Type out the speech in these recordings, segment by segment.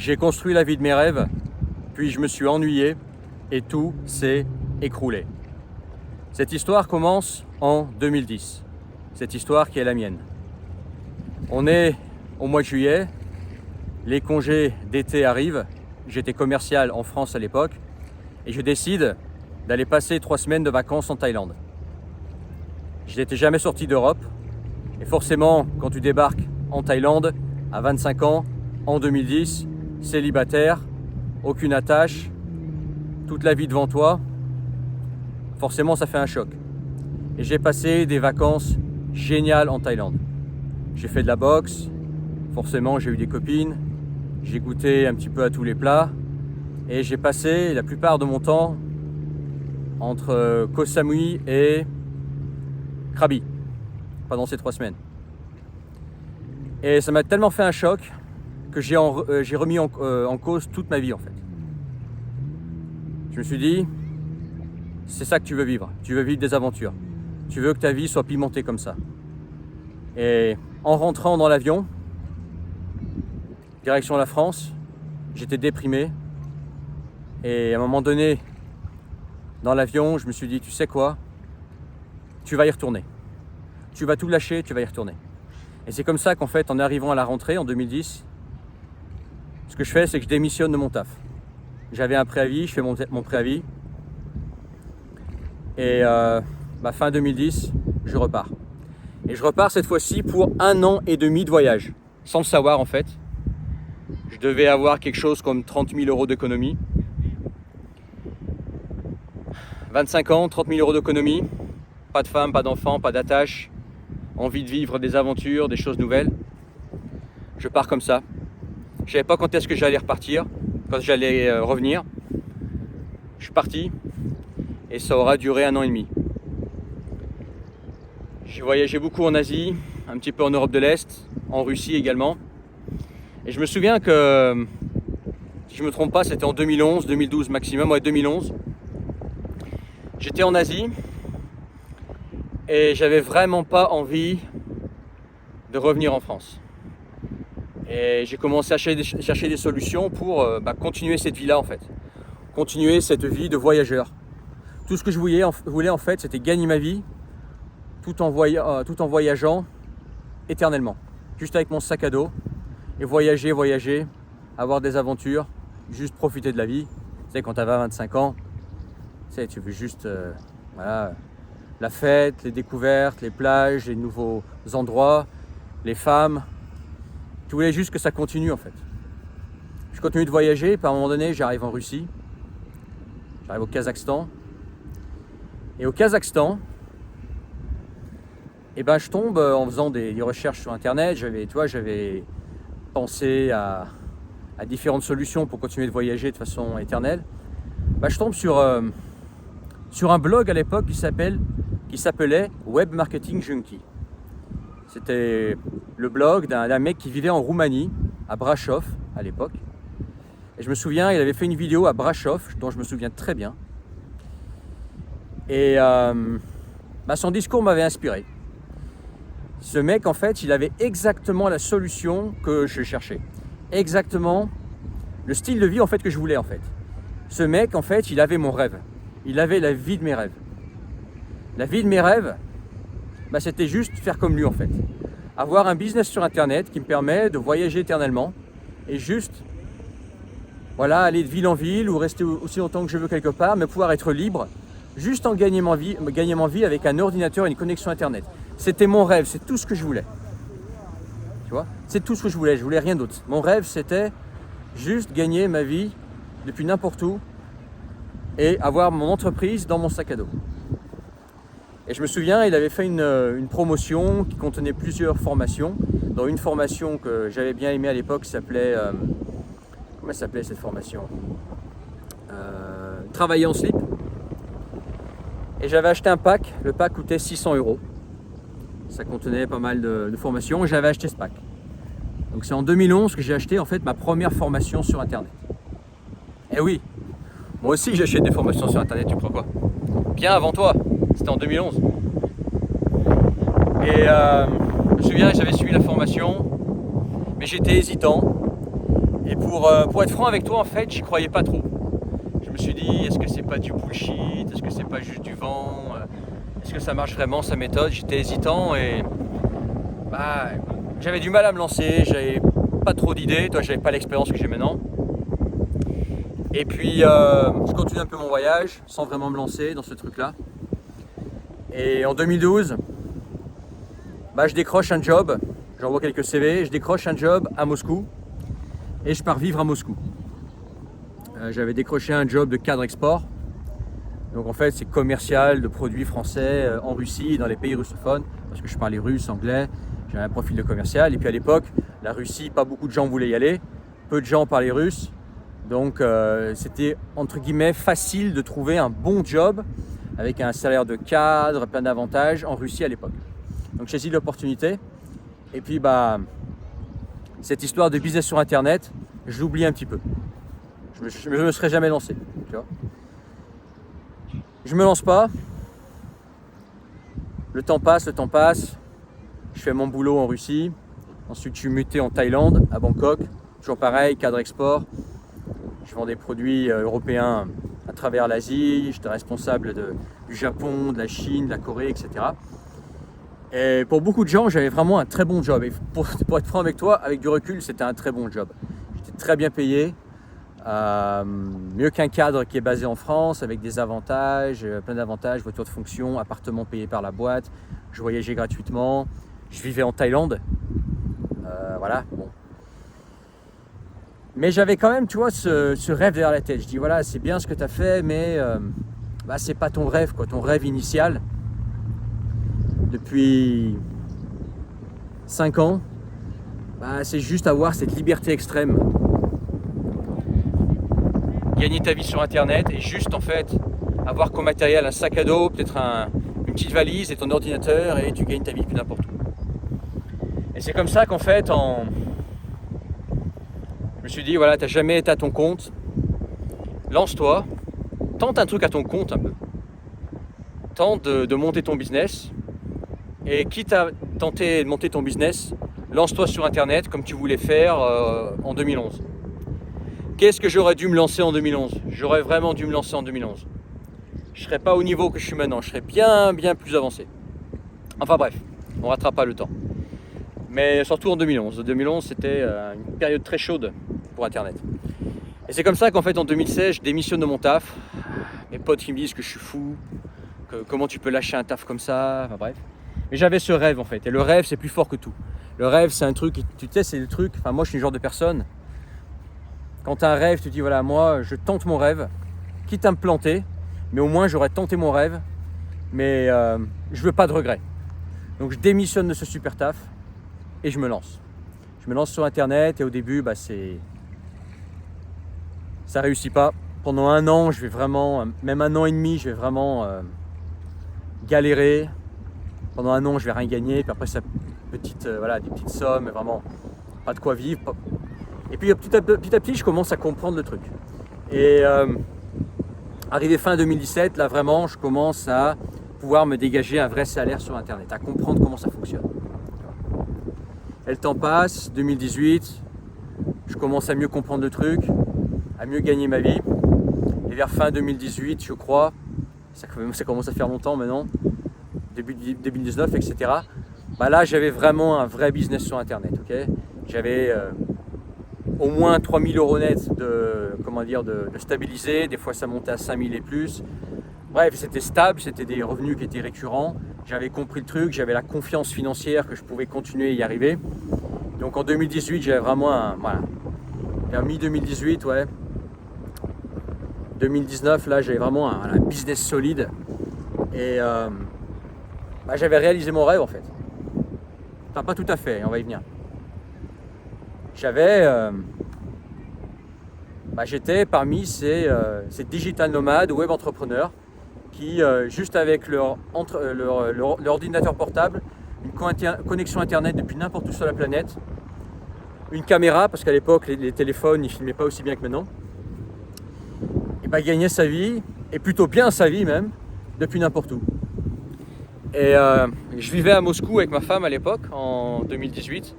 J'ai construit la vie de mes rêves, puis je me suis ennuyé et tout s'est écroulé. Cette histoire commence en 2010. Cette histoire qui est la mienne. On est au mois de juillet, les congés d'été arrivent, j'étais commercial en France à l'époque, et je décide d'aller passer 3 semaines de vacances en Thaïlande. Je n'étais jamais sorti d'Europe, et forcément, quand tu débarques en Thaïlande, à 25 ans, en 2010, célibataire, aucune attache, toute la vie devant toi, forcément ça fait un choc. Et j'ai passé des vacances géniales en Thaïlande. J'ai fait de la boxe, forcément j'ai eu des copines, j'ai goûté un petit peu à tous les plats, et j'ai passé la plupart de mon temps entre Koh Samui et Krabi pendant ces 3 semaines. Et ça m'a tellement fait un choc que j'ai remis en cause toute ma vie en fait. Je me suis dit, c'est ça que tu veux vivre des aventures. Tu veux que ta vie soit pimentée comme ça. Et en rentrant dans l'avion, direction la France, j'étais déprimé. Et à un moment donné, dans l'avion, je me suis dit, tu sais quoi, tu vas y retourner. Tu vas tout lâcher, tu vas y retourner. Et c'est comme ça qu'en fait, en arrivant à la rentrée en 2010, ce que je fais, c'est que je démissionne de mon taf. J'avais un préavis, je fais mon préavis. Et fin 2010, je repars. Et je repars cette fois-ci pour 1 an et demi de voyage. Sans le savoir en fait. Je devais avoir quelque chose comme 30 000 euros d'économie. 25 ans, 30 000 euros d'économie. Pas de femme, pas d'enfant, pas d'attache. Envie de vivre des aventures, des choses nouvelles. Je pars comme ça. Je savais pas quand est-ce que j'allais repartir, quand j'allais revenir. Je suis parti et ça aura duré 1 an et demi. J'ai voyagé beaucoup en Asie, un petit peu en Europe de l'Est, en Russie également. Et je me souviens que, si je ne me trompe pas, c'était en 2011, 2012 maximum, 2011. J'étais en Asie et j'avais vraiment pas envie de revenir en France. Et j'ai commencé à chercher des solutions pour continuer cette vie-là en fait. Continuer cette vie de voyageur. Tout ce que je voulais en fait, c'était gagner ma vie tout en voyageant éternellement. Juste avec mon sac à dos et voyager, avoir des aventures, juste profiter de la vie. Tu sais, quand tu as 25 ans, tu veux juste la fête, les découvertes, les plages, les nouveaux endroits, les femmes. Tu voulais juste que ça continue en fait. Je continue de voyager, puis à un moment donné, j'arrive en Russie, j'arrive au Kazakhstan. Et au Kazakhstan, je tombe en faisant des recherches sur internet. J'avais pensé à différentes solutions pour continuer de voyager de façon éternelle. Je tombe sur un blog à l'époque qui s'appelait Web Marketing Junkie. C'était le blog d'un mec qui vivait en Roumanie, à Brașov à l'époque. Et je me souviens, il avait fait une vidéo à Brașov, dont je me souviens très bien. Et son discours m'avait inspiré. Ce mec, en fait, il avait exactement la solution que je cherchais. Exactement le style de vie, en fait, que je voulais, en fait. Ce mec, en fait, il avait mon rêve. Il avait la vie de mes rêves. La vie de mes rêves, c'était juste faire comme lui, en fait. Avoir un business sur Internet qui me permet de voyager éternellement et juste, aller de ville en ville ou rester aussi longtemps que je veux quelque part, mais pouvoir être libre, juste en gagnant ma vie avec un ordinateur et une connexion Internet. C'était mon rêve, c'est tout ce que je voulais. Tu vois, c'est tout ce que je voulais rien d'autre. Mon rêve, c'était juste gagner ma vie depuis n'importe où et avoir mon entreprise dans mon sac à dos. Et je me souviens, il avait fait une promotion qui contenait plusieurs formations, dont une formation que j'avais bien aimée à l'époque s'appelait... comment s'appelait cette formation ? Travailler en slip. Et j'avais acheté un pack, le pack coûtait 600 €. Ça contenait pas mal de formations, j'avais acheté ce pack. Donc c'est en 2011 que j'ai acheté en fait ma première formation sur Internet. Et oui, moi aussi j'achète des formations sur Internet, tu crois quoi ? Bien avant toi, c'était en 2011. Et je me souviens, j'avais suivi la formation, mais j'étais hésitant. Et pour être franc avec toi, en fait, j'y croyais pas trop. Je me suis dit, est-ce que c'est pas du bullshit? Est-ce que c'est pas juste du vent? Est-ce que ça marche vraiment, sa méthode? J'étais hésitant et j'avais du mal à me lancer, j'avais pas trop d'idées, toi j'avais pas l'expérience que j'ai maintenant. Et puis je continue un peu mon voyage sans vraiment me lancer dans ce truc-là. Et en 2012, je décroche un job, j'envoie quelques CV, je décroche un job à Moscou et je pars vivre à Moscou. J'avais décroché un job de cadre export. Donc en fait c'est commercial de produits français en Russie et dans les pays russophones parce que je parlais russe, anglais, j'avais un profil de commercial. Et puis à l'époque, la Russie, pas beaucoup de gens voulaient y aller, peu de gens parlaient russe. Donc c'était entre guillemets facile de trouver un bon job avec un salaire de cadre, plein d'avantages en Russie à l'époque. Donc j'ai saisi l'opportunité et puis cette histoire de business sur internet, je l'oublie un petit peu. Je me serais jamais lancé, tu vois. Je me lance pas. Le temps passe. Je fais mon boulot en Russie. Ensuite, je suis muté en Thaïlande, à Bangkok. Toujours pareil, cadre export. Je vends des produits européens à travers l'Asie. J'étais responsable du Japon, de la Chine, de la Corée, etc. Et pour beaucoup de gens, j'avais vraiment un très bon job. Et pour être franc avec toi, avec du recul, c'était un très bon job. J'étais très bien payé. Mieux qu'un cadre qui est basé en France avec des avantages, plein d'avantages, voiture de fonction, appartement payé par la boîte, je voyageais gratuitement, je vivais en Thaïlande, voilà, bon. Mais j'avais quand même, tu vois, ce rêve derrière la tête. Je dis voilà, c'est bien ce que tu as fait, mais c'est pas ton rêve, quoi. Ton rêve initial, depuis 5 ans, c'est juste avoir cette liberté extrême. Gagner ta vie sur internet et juste en fait avoir comme matériel un sac à dos, peut-être une petite valise et ton ordinateur et tu gagnes ta vie plus n'importe où. Et c'est comme ça qu'en fait je me suis dit voilà, t'as jamais été à ton compte, lance-toi, tente un truc à ton compte un peu. Tente de monter ton business et quitte à tenter de monter ton business, lance-toi sur internet comme tu voulais faire en 2011. Qu'est-ce que j'aurais dû me lancer en 2011? J'aurais vraiment dû me lancer en 2011. Je ne serais pas au niveau que je suis maintenant, je serais bien plus avancé. Enfin bref, on ne rattrape pas le temps. Mais surtout en 2011. En 2011, c'était une période très chaude pour Internet. Et c'est comme ça qu'en fait en 2016, je démissionne de mon taf. Mes potes qui me disent que je suis fou, que comment tu peux lâcher un taf comme ça, enfin bref. Mais j'avais ce rêve en fait, et le rêve c'est plus fort que tout. Le rêve c'est un truc, tu sais, c'est le truc, enfin moi je suis le genre de personne, quand tu as un rêve, tu te dis voilà, moi je tente mon rêve, quitte à me planter, mais au moins j'aurais tenté mon rêve, mais je veux pas de regrets. Donc je démissionne de ce super taf et je me lance. Je me lance sur internet et au début ça réussit pas. Pendant 1 an, je vais vraiment, même 1 an et demi, je vais vraiment galérer. Pendant 1 an, je vais rien gagner, puis après ça, des petites sommes, mais vraiment pas de quoi vivre. Et puis petit à petit, je commence à comprendre le truc. Et arrivé fin 2017, là vraiment, je commence à pouvoir me dégager un vrai salaire sur Internet, à comprendre comment ça fonctionne. Et le temps passe, 2018, je commence à mieux comprendre le truc, à mieux gagner ma vie. Et vers fin 2018, je crois, ça commence à faire longtemps maintenant, début 2019, etc. Là, j'avais vraiment un vrai business sur Internet. Okay, j'avais au moins 3 000 € net de stabiliser. Des fois, ça montait à 5 000 et plus. Bref, c'était stable, c'était des revenus qui étaient récurrents. J'avais compris le truc, j'avais la confiance financière que je pouvais continuer à y arriver. Donc en 2018, j'avais vraiment vers mi-2018, 2019, là, j'avais vraiment un business solide. Et j'avais réalisé mon rêve en fait. Enfin, pas tout à fait, on va y venir. J'étais parmi ces digital nomades, web entrepreneurs qui, juste avec leur ordinateur portable, une connexion internet depuis n'importe où sur la planète, une caméra, parce qu'à l'époque les téléphones ne filmaient pas aussi bien que maintenant, et gagnaient sa vie, et plutôt bien sa vie même, depuis n'importe où. Et je vivais à Moscou avec ma femme à l'époque, en 2018.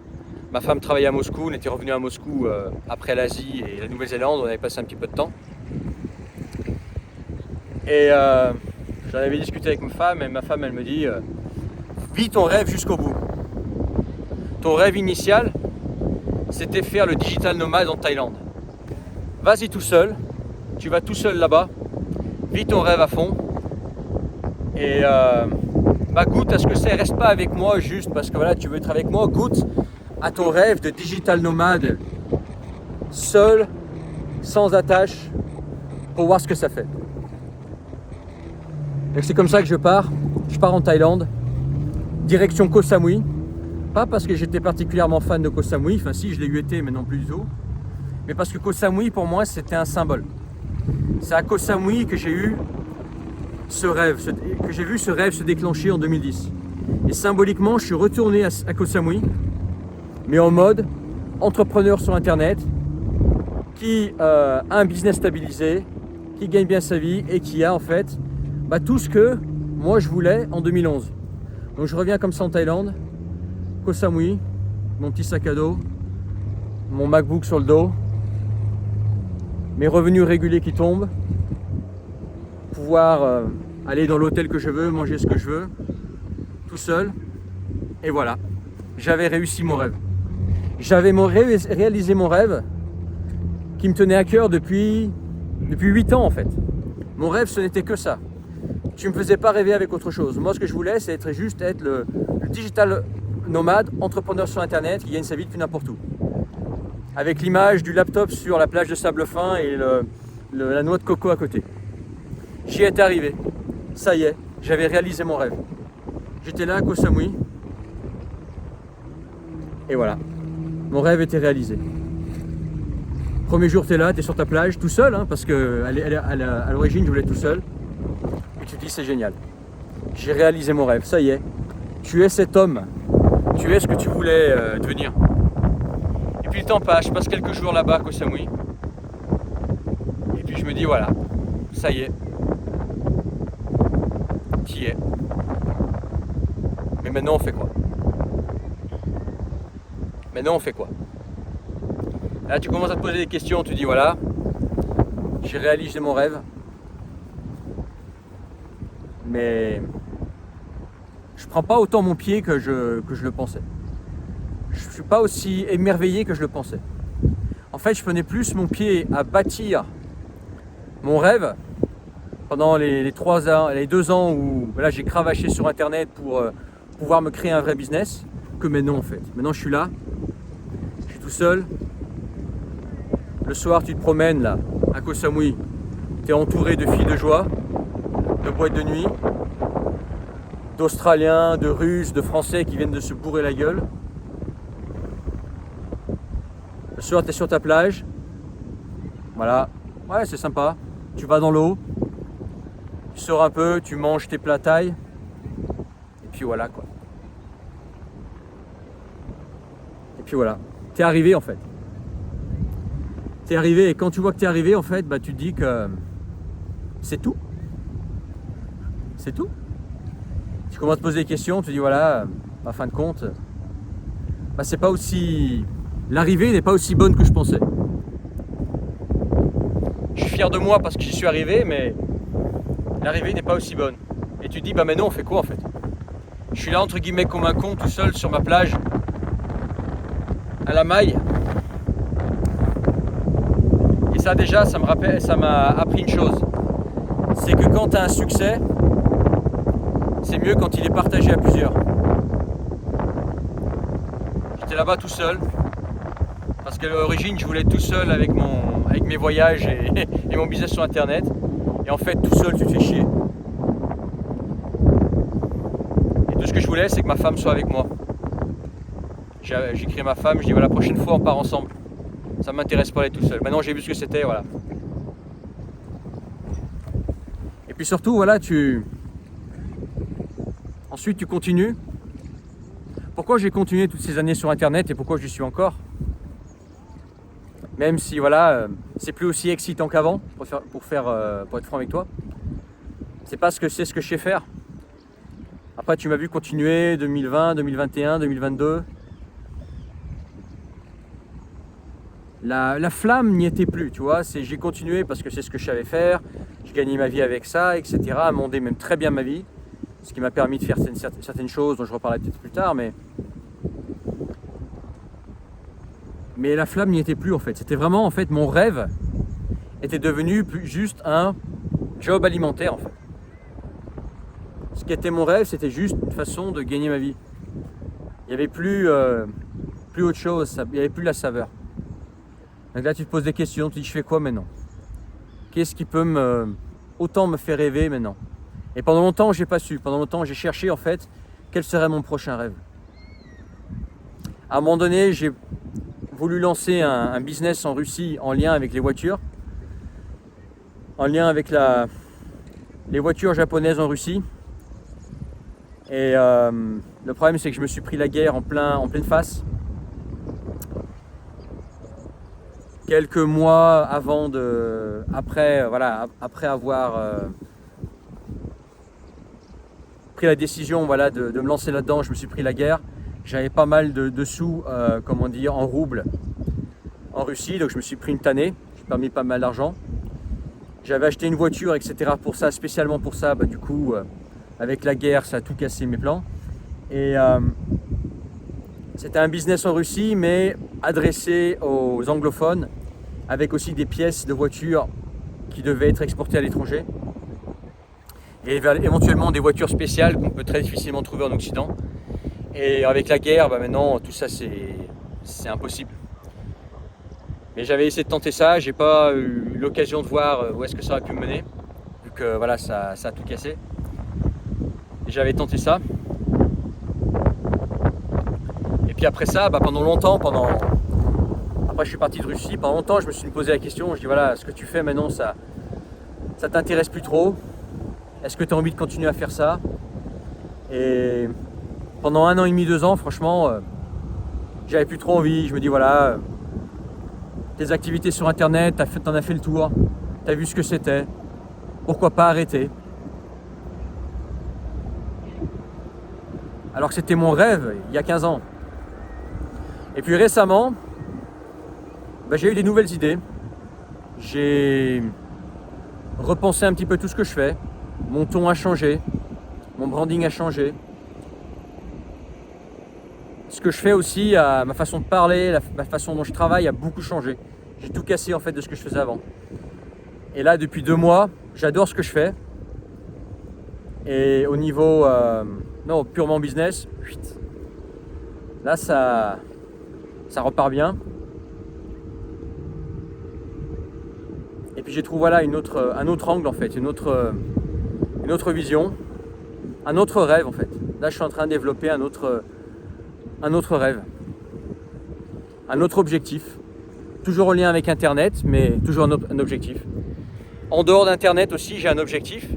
Ma femme travaillait à Moscou, on était revenu à Moscou après l'Asie et la Nouvelle-Zélande, on avait passé un petit peu de temps. Et j'en avais discuté avec ma femme elle me dit vis ton rêve jusqu'au bout. Ton rêve initial, c'était faire le digital nomade en Thaïlande. Vas-y tout seul, tu vas tout seul là-bas, vis ton rêve à fond et goûte à ce que c'est, reste pas avec moi juste parce que voilà, tu veux être avec moi, goûte à ton rêve de digital nomade, seul, sans attache, pour voir ce que ça fait. Et c'est comme ça que je pars en Thaïlande, direction Koh Samui, pas parce que j'étais particulièrement fan de Koh Samui, enfin si je l'ai eu été mais non plus du tout, mais parce que Koh Samui pour moi c'était un symbole. C'est à Koh Samui que j'ai eu ce rêve, que j'ai vu ce rêve se déclencher en 2010. Et symboliquement, je suis retourné à Koh Samui, mais en mode entrepreneur sur internet, qui a un business stabilisé, qui gagne bien sa vie et qui a en fait tout ce que moi je voulais en 2011. Donc je reviens comme ça en Thaïlande, Koh Samui, mon petit sac à dos, mon MacBook sur le dos, mes revenus réguliers qui tombent, pouvoir aller dans l'hôtel que je veux, manger ce que je veux, tout seul. Et voilà, j'avais réussi mon rêve. J'avais réalisé mon rêve qui me tenait à cœur depuis 8 ans en fait. Mon rêve, ce n'était que ça. Tu ne me faisais pas rêver avec autre chose. Moi, ce que je voulais, c'est être le digital nomade, entrepreneur sur internet qui gagne sa vie depuis n'importe où. Avec l'image du laptop sur la plage de sable fin et la noix de coco à côté. J'y étais arrivé. Ça y est, j'avais réalisé mon rêve. J'étais là à Koh Samui. Et voilà, mon rêve était réalisé. Premier jour, tu es là, tu es sur ta plage, tout seul, parce que à l'origine, je voulais être tout seul. Et tu te dis, c'est génial. J'ai réalisé mon rêve, ça y est. Tu es cet homme. Tu es ce que tu voulais devenir. Et puis le temps passe, je passe quelques jours là-bas à Koh Samui. Et puis je me dis, voilà, ça y est. T'y es. Mais maintenant, on fait quoi? Maintenant, on fait quoi? Là, tu commences à te poser des questions, tu dis, voilà, j'ai réalisé mon rêve. Mais je prends pas autant mon pied que je le pensais. Je suis pas aussi émerveillé que je le pensais. En fait, je prenais plus mon pied à bâtir mon rêve pendant les 2 ans où là, j'ai cravaché sur internet pour pouvoir me créer un vrai business que maintenant en fait. Maintenant je suis là, je suis tout seul. Le soir tu te promènes là à Koh Samui, tu es entouré de filles de joie, de boîtes de nuit, d'Australiens, de Russes, de Français qui viennent de se bourrer la gueule. Le soir tu es sur ta plage, voilà, ouais c'est sympa, tu vas dans l'eau, tu sors un peu, tu manges tes plats thaï, et puis voilà quoi. Et puis voilà, t'es arrivé en fait. T'es arrivé et quand tu vois que t'es arrivé en fait, tu te dis que c'est tout. C'est tout. Tu commences à te poser des questions, tu te dis voilà, en fin de compte, c'est pas aussi. L'arrivée n'est pas aussi bonne que je pensais. Je suis fier de moi parce que j'y suis arrivé, mais l'arrivée n'est pas aussi bonne. Et tu te dis maintenant on fait quoi en fait? Je suis là entre guillemets comme un con tout seul sur ma plage. À la maille. Et ça déjà, ça m'a appris une chose. C'est que quand tu as un succès, c'est mieux quand il est partagé à plusieurs. J'étais là-bas tout seul. Parce qu'à l'origine, je voulais être tout seul avec mes voyages et mon business sur internet. Et en fait, tout seul, tu te fais chier. Et tout ce que je voulais, c'est que ma femme soit avec moi. J'ai écrit à ma femme, je dis voilà, la prochaine fois on part ensemble. Ça m'intéresse pas d'être tout seul. Maintenant j'ai vu ce que c'était, voilà. Et puis surtout, voilà, ensuite tu continues. Pourquoi j'ai continué toutes ces années sur internet et pourquoi j'y suis encore? Même si voilà, c'est plus aussi excitant qu'avant, pour être franc avec toi. C'est parce que c'est ce que je sais faire. Après tu m'as vu continuer 2020, 2021, 2022. la flamme n'y était plus, tu vois. J'ai continué parce que c'est ce que je savais faire, j'ai gagné ma vie avec ça, etc. Amendé même très bien ma vie, ce qui m'a permis de faire certaines choses dont je reparlerai peut-être plus tard, mais la flamme n'y était plus en fait. C'était vraiment en fait mon rêve était devenu juste un job alimentaire en fait. Ce qui était mon rêve, c'était juste une façon de gagner ma vie. Il n'y avait plus autre chose, il n'y avait plus la saveur. Donc là tu te poses des questions, tu te dis je fais quoi maintenant? Qu'est-ce qui peut autant me faire rêver maintenant? Et pendant longtemps j'ai pas su, pendant longtemps j'ai cherché en fait quel serait mon prochain rêve. À un moment donné j'ai voulu lancer un business en Russie en lien avec les voitures, en lien avec les voitures japonaises en Russie. Et le problème c'est que je me suis pris la guerre en pleine face. Quelques mois après avoir pris la décision de me lancer là-dedans, je me suis pris la guerre. J'avais pas mal de sous, en roubles en Russie, donc je me suis pris une tannée, j'ai permis pas mal d'argent. J'avais acheté une voiture, etc. pour ça, spécialement pour ça, du coup, avec la guerre, ça a tout cassé mes plans. Et c'était un business en Russie, mais adressé aux anglophones, avec aussi des pièces de voitures qui devaient être exportées à l'étranger. Et éventuellement des voitures spéciales qu'on peut très difficilement trouver en Occident. Et avec la guerre, maintenant, tout ça, c'est impossible. Mais j'avais essayé de tenter ça, j'ai pas eu l'occasion de voir où est-ce que ça aurait pu me mener, vu que ça a tout cassé. Et j'avais tenté ça. Et puis après ça, pendant longtemps, après je suis parti de Russie, pendant longtemps je me suis posé la question, je dis ce que tu fais maintenant, ça t'intéresse plus trop? Est-ce que tu as envie de continuer à faire ça? Et pendant 1 an et demi, 2 ans, franchement, j'avais plus trop envie. Je me dis tes activités sur internet, t'en as fait le tour, t'as vu ce que c'était, pourquoi pas arrêter? Alors que c'était mon rêve il y a 15 ans. Et puis récemment, j'ai eu des nouvelles idées. J'ai repensé un petit peu tout ce que je fais. Mon ton a changé, mon branding a changé. Ce que je fais aussi, ma façon de parler, ma façon dont je travaille a beaucoup changé. J'ai tout cassé en fait de ce que je faisais avant. Et là, depuis 2 mois, j'adore ce que je fais. Et au niveau purement business, là ça repart bien. Et puis j'ai trouvé un autre angle en fait, une autre vision, un autre rêve en fait. Là je suis en train de développer un autre rêve, un autre objectif, toujours en lien avec internet, mais toujours un objectif. En dehors d'internet aussi j'ai un objectif.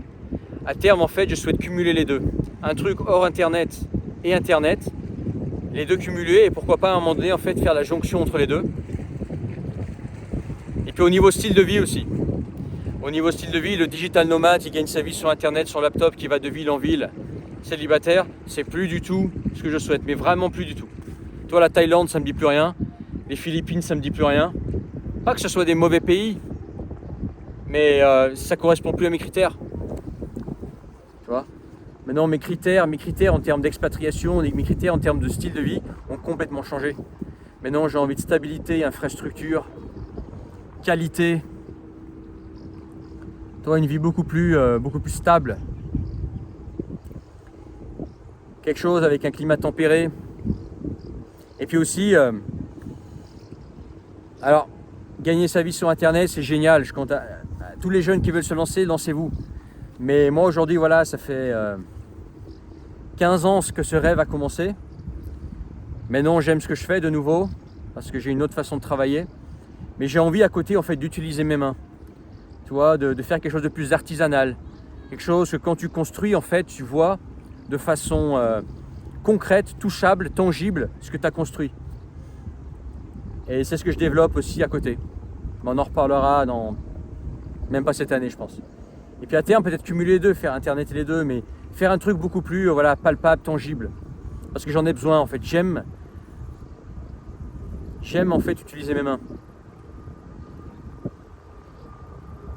À terme en fait je souhaite cumuler les deux. Un truc hors internet et internet, les deux cumulés, et pourquoi pas à un moment donné en fait faire la jonction entre les deux. Et puis au niveau style de vie aussi. Au niveau style de vie, le digital nomade qui gagne sa vie sur internet, sur laptop, qui va de ville en ville, célibataire, c'est plus du tout ce que je souhaite, mais vraiment plus du tout. Toi, la Thaïlande, ça me dit plus rien. Les Philippines, ça me dit plus rien. Pas que ce soit des mauvais pays, mais ça correspond plus à mes critères. Tu vois? Maintenant, mes critères en termes d'expatriation, mes critères en termes de style de vie ont complètement changé. Maintenant, j'ai envie de stabilité, infrastructure, qualité. Toi, une vie beaucoup plus stable. Quelque chose avec un climat tempéré. Et puis aussi, alors, gagner sa vie sur Internet, c'est génial. Je compte à tous les jeunes qui veulent se lancer, lancez-vous. Mais moi, aujourd'hui, ça fait 15 ans que ce rêve a commencé. Maintenant, j'aime ce que je fais de nouveau, parce que j'ai une autre façon de travailler. Mais j'ai envie à côté, en fait, d'utiliser mes mains. Tu vois, de faire quelque chose de plus artisanal. Quelque chose que quand tu construis, en fait, tu vois de façon concrète, touchable, tangible, ce que tu as construit. Et c'est ce que je développe aussi à côté. Mais on en reparlera même pas cette année, je pense. Et puis à terme, peut-être cumuler les deux, faire Internet et les deux, mais faire un truc beaucoup plus palpable, tangible. Parce que j'en ai besoin, en fait. J'aime en fait utiliser mes mains.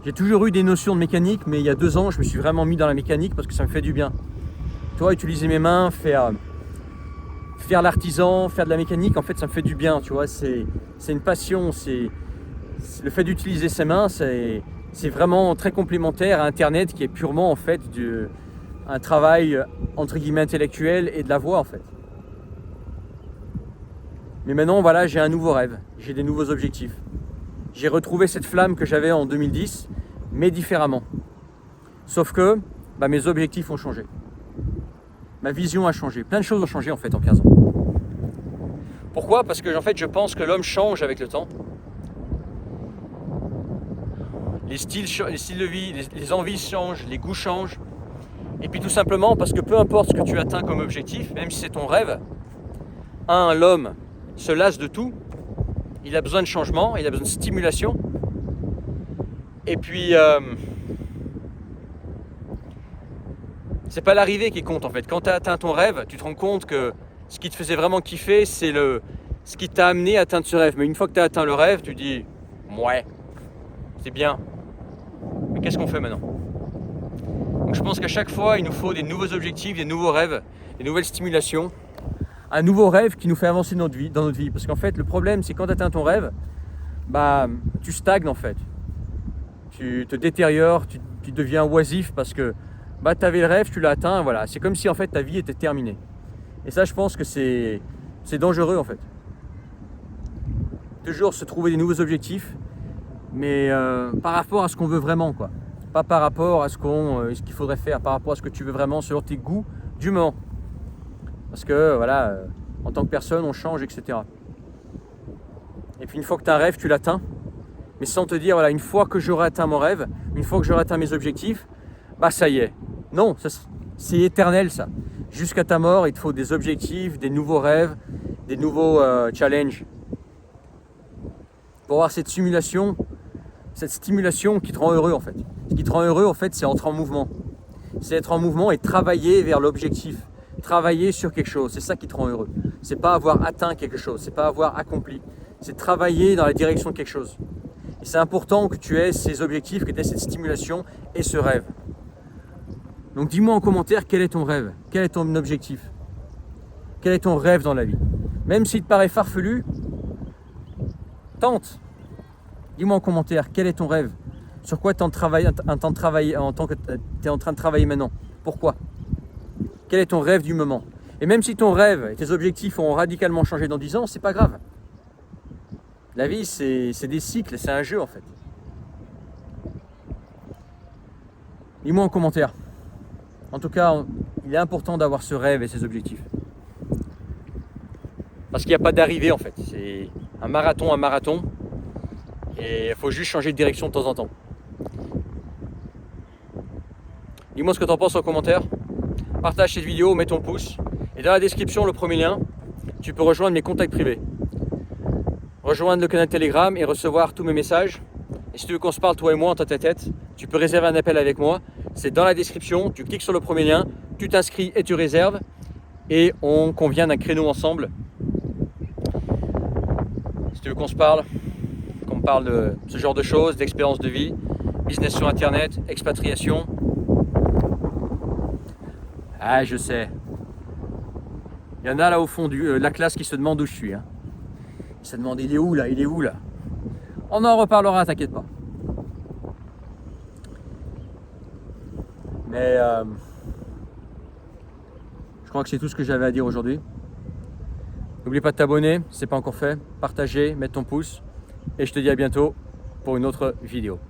J'ai toujours eu des notions de mécanique, mais il y a 2 ans, je me suis vraiment mis dans la mécanique parce que ça me fait du bien. Tu vois, utiliser mes mains, faire l'artisan, faire de la mécanique, en fait, ça me fait du bien, tu vois. C'est une passion, le fait d'utiliser ses mains, c'est vraiment très complémentaire à Internet qui est purement, en fait, un travail, entre guillemets, intellectuel et de la voix, en fait. Mais maintenant, voilà, j'ai un nouveau rêve, j'ai des nouveaux objectifs. J'ai retrouvé cette flamme que j'avais en 2010, mais différemment. Sauf que mes objectifs ont changé. Ma vision a changé. Plein de choses ont changé en fait en 15 ans. Pourquoi? Parce que en fait, je pense que l'homme change avec le temps. Les styles de vie, les envies changent, les goûts changent. Et puis tout simplement parce que peu importe ce que tu atteins comme objectif, même si c'est ton rêve, l'homme se lasse de tout. Il a besoin de changement, il a besoin de stimulation. Et puis, c'est pas l'arrivée qui compte en fait. Quand tu as atteint ton rêve, tu te rends compte que ce qui te faisait vraiment kiffer, c'est ce qui t'a amené à atteindre ce rêve. Mais une fois que tu as atteint le rêve, tu dis ouais, c'est bien. Mais qu'est-ce qu'on fait maintenant? Donc je pense qu'à chaque fois, il nous faut des nouveaux objectifs, des nouveaux rêves, des nouvelles stimulations. Un nouveau rêve qui nous fait avancer dans notre vie. Parce qu'en fait, le problème, c'est quand tu atteins ton rêve, tu stagnes en fait. Tu te détériores, tu deviens oisif parce que tu avais le rêve, tu l'as atteint, voilà. C'est comme si en fait ta vie était terminée. Et ça, je pense que c'est dangereux en fait. Toujours se trouver des nouveaux objectifs, mais par rapport à ce qu'on veut vraiment, quoi. Pas par rapport à ce qu'il faudrait faire, par rapport à ce que tu veux vraiment, selon tes goûts du moment. Parce que voilà, en tant que personne, on change, etc. Et puis une fois que tu as un rêve, tu l'atteins. Mais sans te dire, voilà, une fois que j'aurai atteint mon rêve, une fois que j'aurai atteint mes objectifs, ça y est. Non, c'est éternel ça. Jusqu'à ta mort, il te faut des objectifs, des nouveaux rêves, des nouveaux challenges. Pour avoir cette stimulation qui te rend heureux en fait. Ce qui te rend heureux en fait, c'est entrer en mouvement. C'est être en mouvement et travailler vers l'objectif. Travailler sur quelque chose, c'est ça qui te rend heureux. C'est pas avoir atteint quelque chose, c'est pas avoir accompli. C'est travailler dans la direction de quelque chose. Et c'est important que tu aies ces objectifs, que tu aies cette stimulation et ce rêve. Donc dis-moi en commentaire quel est ton rêve, quel est ton objectif, quel est ton rêve dans la vie. Même s'il te paraît farfelu, tente. Dis-moi en commentaire quel est ton rêve, sur quoi tu es en train de travailler maintenant, pourquoi. Quel est ton rêve du moment? Et même si ton rêve et tes objectifs ont radicalement changé dans 10 ans, c'est pas grave. La vie, c'est des cycles, c'est un jeu en fait. Dis-moi en commentaire. En tout cas, il est important d'avoir ce rêve et ces objectifs. Parce qu'il n'y a pas d'arrivée en fait. C'est un marathon. Et il faut juste changer de direction de temps en temps. Dis-moi ce que tu en penses en commentaire. Partage cette vidéo, mets ton pouce. Et dans la description, le premier lien, tu peux rejoindre mes contacts privés. Rejoindre le canal Telegram et recevoir tous mes messages. Et si tu veux qu'on se parle toi et moi en tête à tête, tu peux réserver un appel avec moi. C'est dans la description, tu cliques sur le premier lien, tu t'inscris et tu réserves. Et on convient d'un créneau ensemble. Si tu veux qu'on se parle, qu'on parle de ce genre de choses, d'expérience de vie, business sur Internet, expatriation. Ah, je sais. Il y en a là au fond de la classe qui se demande où je suis. Ils se demandent, il est où là? On en reparlera, t'inquiète pas. Mais je crois que c'est tout ce que j'avais à dire aujourd'hui. N'oublie pas de t'abonner, si ce n'est pas encore fait, partager, mettre ton pouce. Et je te dis à bientôt pour une autre vidéo.